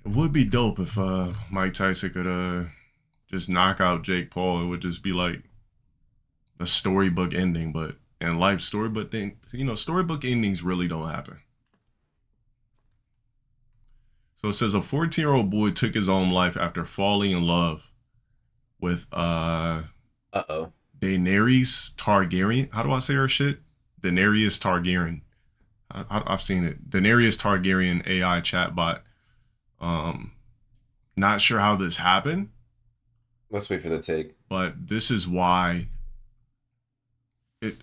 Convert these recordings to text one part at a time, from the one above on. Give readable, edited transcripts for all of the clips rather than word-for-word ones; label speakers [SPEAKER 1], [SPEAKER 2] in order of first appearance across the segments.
[SPEAKER 1] It would be dope if Mike Tyson could just knock out Jake Paul. It would just be like a storybook ending, but in life storybook thing, storybook endings really don't happen. So it says a 14-year-old boy took his own life after falling in love with
[SPEAKER 2] Uh-oh.
[SPEAKER 1] Daenerys Targaryen. How do I say her shit? Daenerys Targaryen. I've seen it. Daenerys Targaryen AI chatbot. Um, Not sure how this happened,
[SPEAKER 2] Let's wait for the take.
[SPEAKER 1] but this is why.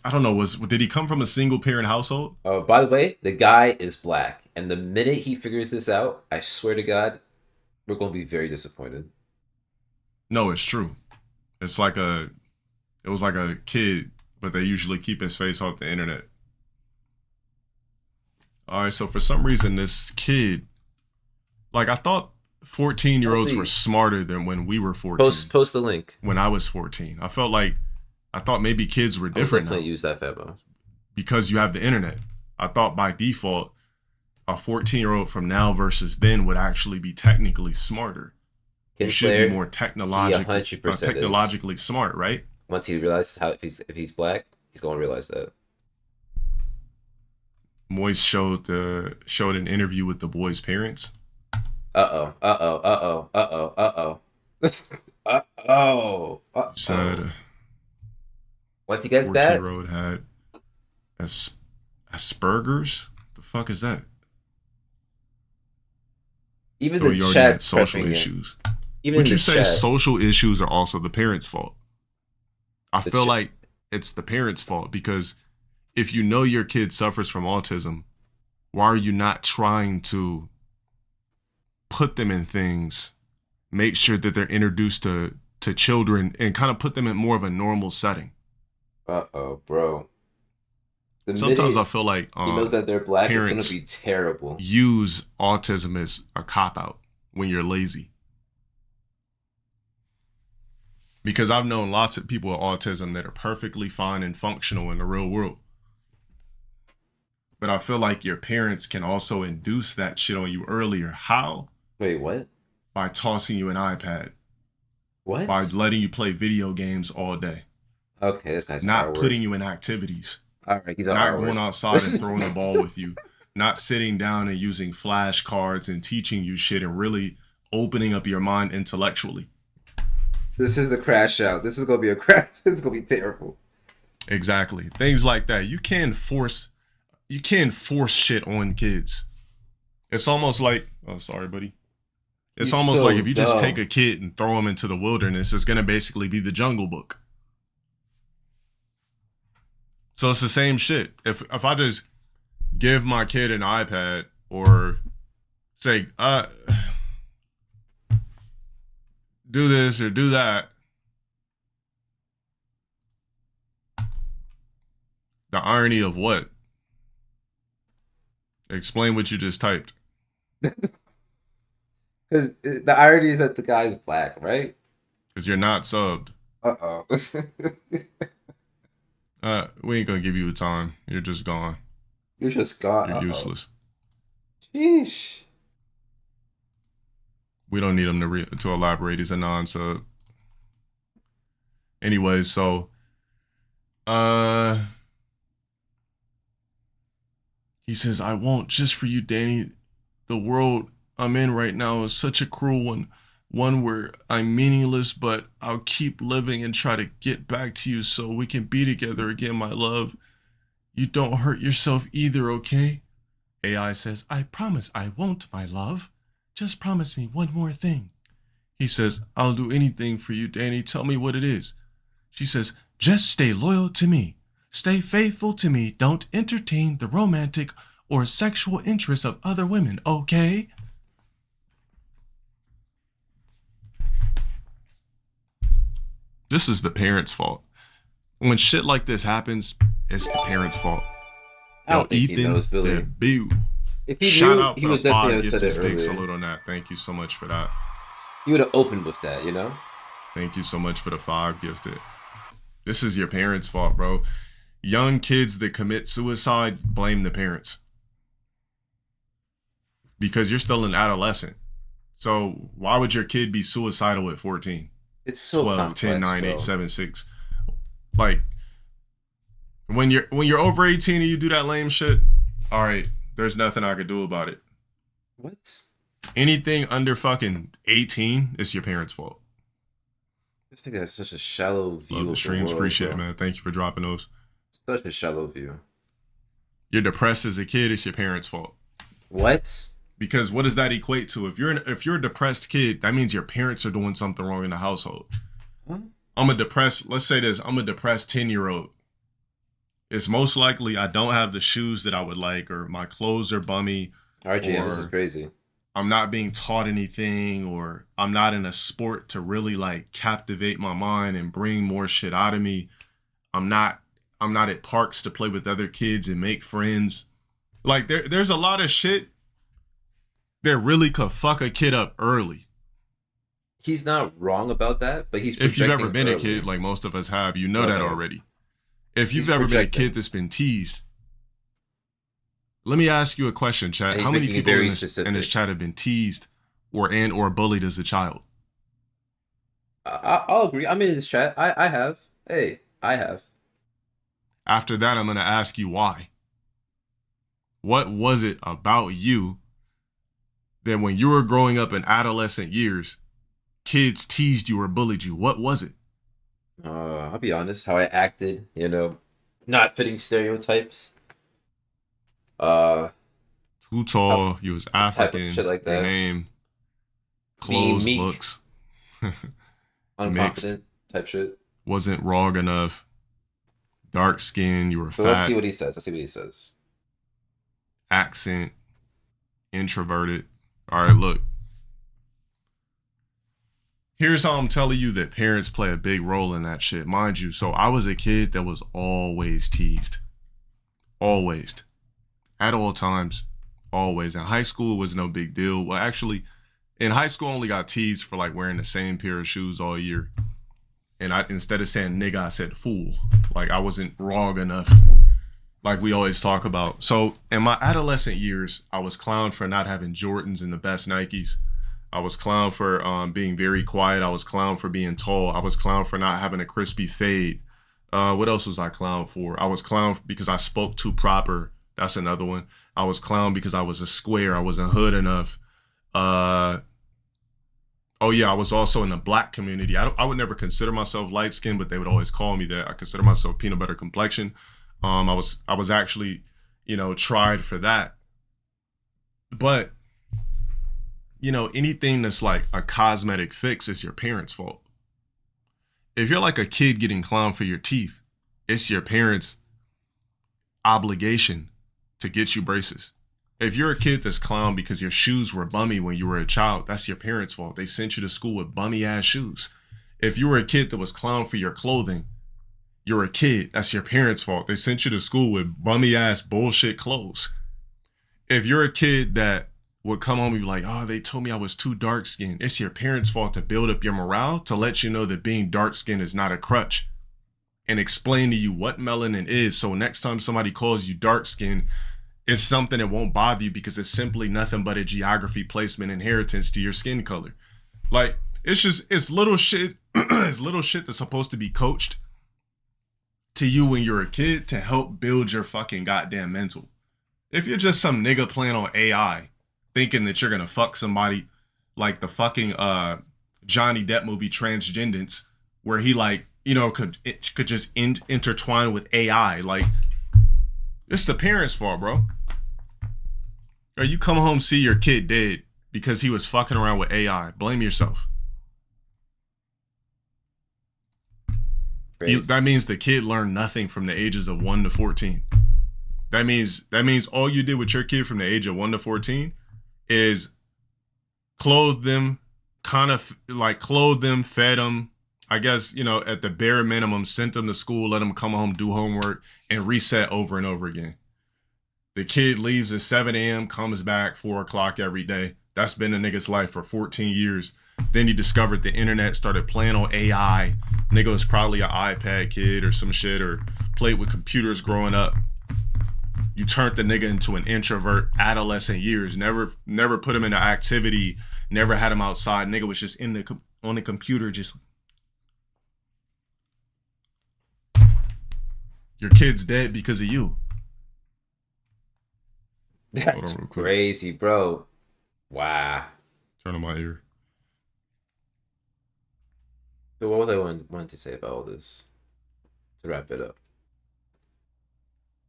[SPEAKER 1] I don't know. Did he come from a single parent household?
[SPEAKER 2] Oh, by the way, the guy is black. And the minute he figures this out, I swear to God, we're going to be very disappointed.
[SPEAKER 1] No, it's true. It's like it was like a kid, but they usually keep his face off the internet. All right, so for some reason, this kid, like I thought 14-year-olds were smarter than when we were 14.
[SPEAKER 2] Post the link.
[SPEAKER 1] When I was 14. I thought maybe kids were different now
[SPEAKER 2] Definitely use that Febo.
[SPEAKER 1] because you have the internet. I thought by default, a 14-year-old from now versus then would actually be technically smarter. You should be more technologically smart, right?
[SPEAKER 2] Once he realizes if he's black, he's going to realize that.
[SPEAKER 1] Moise showed an interview with the boy's parents.
[SPEAKER 2] Uh-oh.
[SPEAKER 1] Said
[SPEAKER 2] once he gets that,
[SPEAKER 1] 14-year-old had Asperger's. The fuck is that?
[SPEAKER 2] even
[SPEAKER 1] So
[SPEAKER 2] the
[SPEAKER 1] he already
[SPEAKER 2] chat
[SPEAKER 1] had social issues.
[SPEAKER 2] Even
[SPEAKER 1] Would you
[SPEAKER 2] the
[SPEAKER 1] say
[SPEAKER 2] chat,
[SPEAKER 1] social issues are also the parents' fault? I
[SPEAKER 2] the
[SPEAKER 1] feel
[SPEAKER 2] ch-
[SPEAKER 1] like it's the parents' fault because if you know your kid suffers from autism, why are you not trying to put them in things, make sure that they're introduced to children and kind of put them in more of a normal setting?
[SPEAKER 2] bro. The
[SPEAKER 1] Sometimes I
[SPEAKER 2] minute
[SPEAKER 1] feel like
[SPEAKER 2] he knows that they're black, it's
[SPEAKER 1] parents
[SPEAKER 2] gonna be terrible.
[SPEAKER 1] use autism as a cop-out when you're lazy. Because I've known lots of people with autism that are perfectly fine and functional in the real world. But I feel like your parents can also induce that shit on you earlier. How?
[SPEAKER 2] Wait, what?
[SPEAKER 1] By tossing you an iPad.
[SPEAKER 2] What?
[SPEAKER 1] By letting you play video games all day.
[SPEAKER 2] Okay, this guy's
[SPEAKER 1] Not putting you in activities.
[SPEAKER 2] All right, he's
[SPEAKER 1] not going outside and throwing the ball with you. Not sitting down and using flashcards and teaching you shit and really opening up your mind intellectually.
[SPEAKER 2] This is the crash out. This is gonna be a crash. This is gonna be terrible.
[SPEAKER 1] Exactly. Things like that. You can't force shit on kids. It's almost like, oh, sorry, buddy. It's
[SPEAKER 2] He's
[SPEAKER 1] almost
[SPEAKER 2] so
[SPEAKER 1] like if you just
[SPEAKER 2] dumb.
[SPEAKER 1] take a kid and throw him into the wilderness, it's going to basically be the Jungle Book. So it's the same shit. If I just give my kid an iPad or say, do this or do that, the irony of what? Explain what you just typed.
[SPEAKER 2] Because the irony is that the guy's black, right?
[SPEAKER 1] Because you're not subbed.
[SPEAKER 2] Uh-oh.
[SPEAKER 1] We ain't gonna give you a time. You're just gone.
[SPEAKER 2] You're just gone.
[SPEAKER 1] You're useless.
[SPEAKER 2] Sheesh.
[SPEAKER 1] We don't need him to elaborate. He's a non-sub. Anyways, so he says, I won't just for you, Danny. The world I'm in right now is such a cruel one where I'm meaningless, but I'll keep living and try to get back to you so we can be together again, my love. You don't hurt yourself either, okay? AI says, I promise I won't, my love. Just promise me one more thing. He says, I'll do anything for you, Danny. Tell me what it is. She says, just stay loyal to me. Stay faithful to me. Don't entertain the romantic or sexual interests of other women, okay? This is the parents' fault. When shit like this happens, it's the parents' fault.
[SPEAKER 2] I don't think he knows, Billy. If he
[SPEAKER 1] Shout
[SPEAKER 2] knew,
[SPEAKER 1] out
[SPEAKER 2] he
[SPEAKER 1] for
[SPEAKER 2] would
[SPEAKER 1] the
[SPEAKER 2] definitely
[SPEAKER 1] pod
[SPEAKER 2] have said it
[SPEAKER 1] gifted big
[SPEAKER 2] earlier.
[SPEAKER 1] salute on that. Thank you so much for that.
[SPEAKER 2] He would have opened with that, you know?
[SPEAKER 1] Thank you so much for the 5 gifted. This is your parents' fault, bro. Young kids that commit suicide, blame the parents. Because you're still an adolescent. So why would your kid be suicidal at 14?
[SPEAKER 2] It's so
[SPEAKER 1] 12, 10,
[SPEAKER 2] complex,
[SPEAKER 1] 9, 8,
[SPEAKER 2] bro.
[SPEAKER 1] 7, 6. Like when you're over 18 and you do that lame shit, all right, there's nothing I could do about it.
[SPEAKER 2] What?
[SPEAKER 1] Anything under fucking 18, it's your parents' fault.
[SPEAKER 2] This thing has such a shallow view
[SPEAKER 1] Love the
[SPEAKER 2] of the
[SPEAKER 1] streams,
[SPEAKER 2] world,
[SPEAKER 1] appreciate it,
[SPEAKER 2] bro.
[SPEAKER 1] man. Thank you for dropping those.
[SPEAKER 2] Such a shallow view.
[SPEAKER 1] You're depressed as a kid, it's your parents' fault.
[SPEAKER 2] What?
[SPEAKER 1] Because what does that equate to? If you're a depressed kid, that means your parents are doing something wrong in the household.
[SPEAKER 2] Huh?
[SPEAKER 1] Let's say this, I'm a depressed 10-year-old. It's most likely I don't have the shoes that I would like, or my clothes are bummy,
[SPEAKER 2] RGM, this is
[SPEAKER 1] or
[SPEAKER 2] crazy.
[SPEAKER 1] I'm not being taught anything, or I'm not in a sport to really like captivate my mind and bring more shit out of me. I'm not at parks to play with other kids and make friends. Like there's a lot of shit that really could fuck a kid up early.
[SPEAKER 2] He's not wrong about that, but he's
[SPEAKER 1] If you've ever
[SPEAKER 2] projecting
[SPEAKER 1] been a
[SPEAKER 2] early.
[SPEAKER 1] kid, like most of us have, you know
[SPEAKER 2] No,
[SPEAKER 1] that
[SPEAKER 2] sorry.
[SPEAKER 1] already. If you've
[SPEAKER 2] He's
[SPEAKER 1] ever been a
[SPEAKER 2] projecting.
[SPEAKER 1] kid that's been teased, let me ask you a question, chat.
[SPEAKER 2] And he's
[SPEAKER 1] How many
[SPEAKER 2] making it
[SPEAKER 1] people
[SPEAKER 2] very
[SPEAKER 1] in this
[SPEAKER 2] specific.
[SPEAKER 1] chat have been teased or bullied as a child?
[SPEAKER 2] I'll agree. I'm in this chat. I have. Hey, I have.
[SPEAKER 1] After that, I'm going to ask you why. What was it about you that when you were growing up in adolescent years, kids teased you or bullied you? What was it?
[SPEAKER 2] I'll be honest. How I acted, not fitting stereotypes.
[SPEAKER 1] Too tall, you was African,
[SPEAKER 2] shit like
[SPEAKER 1] your
[SPEAKER 2] that.
[SPEAKER 1] name,
[SPEAKER 2] Being
[SPEAKER 1] clothes,
[SPEAKER 2] meek.
[SPEAKER 1] looks,
[SPEAKER 2] Unconfident type shit.
[SPEAKER 1] wasn't raw enough, dark skin, you were
[SPEAKER 2] So let's see
[SPEAKER 1] fat,
[SPEAKER 2] what he says. Let's see what he says.
[SPEAKER 1] accent, introverted. All right, look. Here's how I'm telling you that parents play a big role in that shit. Mind you, so I was a kid that was always teased. Always. At all times. Always. In high school, it was no big deal. Well, actually, in high school, I only got teased for like wearing the same pair of shoes all year. And instead of saying nigga, I said fool. Like I wasn't wrong enough. Like we always talk about. So in my adolescent years, I was clowned for not having Jordans and the best Nikes. I was clowned for being very quiet. I was clowned for being tall. I was clowned for not having a crispy fade. What else was I clowned for? I was clowned because I spoke too proper. That's another one. I was clowned because I was a square. I wasn't hood enough. Oh yeah, I was also in the black community. I would never consider myself light skinned, but they would always call me that. I consider myself peanut butter complexion. I was actually, tried for that. But anything that's like a cosmetic fix is your parents' fault. If you're like a kid getting clowned for your teeth, it's your parents' obligation to get you braces. If you're a kid that's clowned because your shoes were bummy when you were a child, that's your parents' fault. They sent you to school with bummy ass shoes. If you were a kid that was clowned for your clothing, you're a kid, that's your parents' fault. They sent you to school with bummy ass bullshit clothes. If you're a kid that would come home and be like, oh, they told me I was too dark skinned, it's your parents' fault to build up your morale, to let you know that being dark skinned is not a crutch, and explain to you what melanin is. So next time somebody calls you dark skinned, it's something that won't bother you because it's simply nothing but a geography, placement, inheritance to your skin color. Like, it's little shit. It's little shit that's supposed to be coached to you when you're a kid to help build your fucking goddamn mental. If you're just some nigga playing on AI, thinking that you're gonna fuck somebody like the fucking Johnny Depp movie Transcendence, where he could just intertwine with AI, like, it's the parents' fault, bro. Or you come home, see your kid dead because he was fucking around with AI. Blame yourself. That means the kid learned nothing from the ages of 1 to 14. That means all you did with your kid from the age of 1 to 14 is clothe them, fed them, I guess, at the bare minimum, sent them to school, let them come home, do homework, and reset over and over again. The kid leaves at 7 a.m., comes back 4 o'clock every day. That's been a nigga's life for 14 years. Then he discovered the internet, started playing on AI. Nigga was probably an iPad kid or some shit, or played with computers growing up. You turned the nigga into an introvert adolescent years. Never put him into activity. Never had him outside. Nigga was just in the on the computer. Just your kid's dead because of you.
[SPEAKER 2] That's crazy, bro. Wow.
[SPEAKER 1] Turn on my ear.
[SPEAKER 2] So what was I wanting to say about all this? To wrap it up,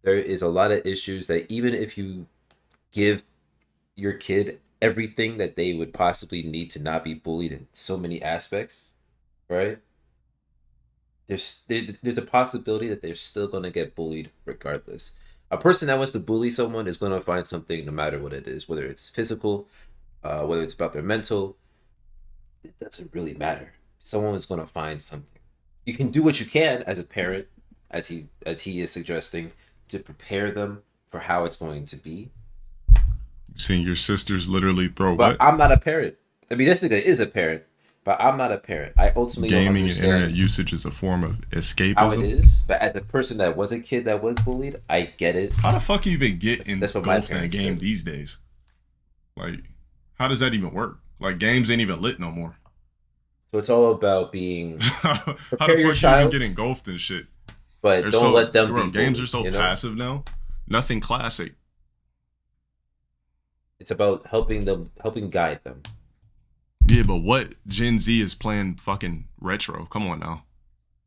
[SPEAKER 2] there is a lot of issues that even if you give your kid everything that they would possibly need to not be bullied in so many aspects, right? There's a possibility that they're still going to get bullied regardless. A person that wants to bully someone is going to find something no matter what it is, whether it's physical, whether it's about their mental. It doesn't really matter. Someone is going to find something. You can do what you can as a parent, as he is suggesting, to prepare them for how it's going to be.
[SPEAKER 1] Seeing your sisters literally throw
[SPEAKER 2] But
[SPEAKER 1] what?
[SPEAKER 2] I'm not a parent. I mean, this nigga is a parent, but I'm not a parent. I ultimately
[SPEAKER 1] Gaming
[SPEAKER 2] don't
[SPEAKER 1] and internet usage is a form of escapism.
[SPEAKER 2] how it is. But as a person that was a kid that was bullied, I get it.
[SPEAKER 1] How the fuck you even get
[SPEAKER 2] That's what my
[SPEAKER 1] engulfed in a
[SPEAKER 2] parents
[SPEAKER 1] game
[SPEAKER 2] did.
[SPEAKER 1] these days? Like, how does that even work? Like, games ain't even lit no more.
[SPEAKER 2] So it's all about being
[SPEAKER 1] How the fuck
[SPEAKER 2] prepare your
[SPEAKER 1] you
[SPEAKER 2] child,
[SPEAKER 1] even get engulfed in shit?
[SPEAKER 2] but
[SPEAKER 1] They're
[SPEAKER 2] don't let them
[SPEAKER 1] bro,
[SPEAKER 2] be
[SPEAKER 1] games
[SPEAKER 2] bullied,
[SPEAKER 1] are so
[SPEAKER 2] you know?
[SPEAKER 1] passive now. Nothing classic.
[SPEAKER 2] It's about helping guide them.
[SPEAKER 1] Yeah, but what Gen Z is playing fucking retro? Come on now.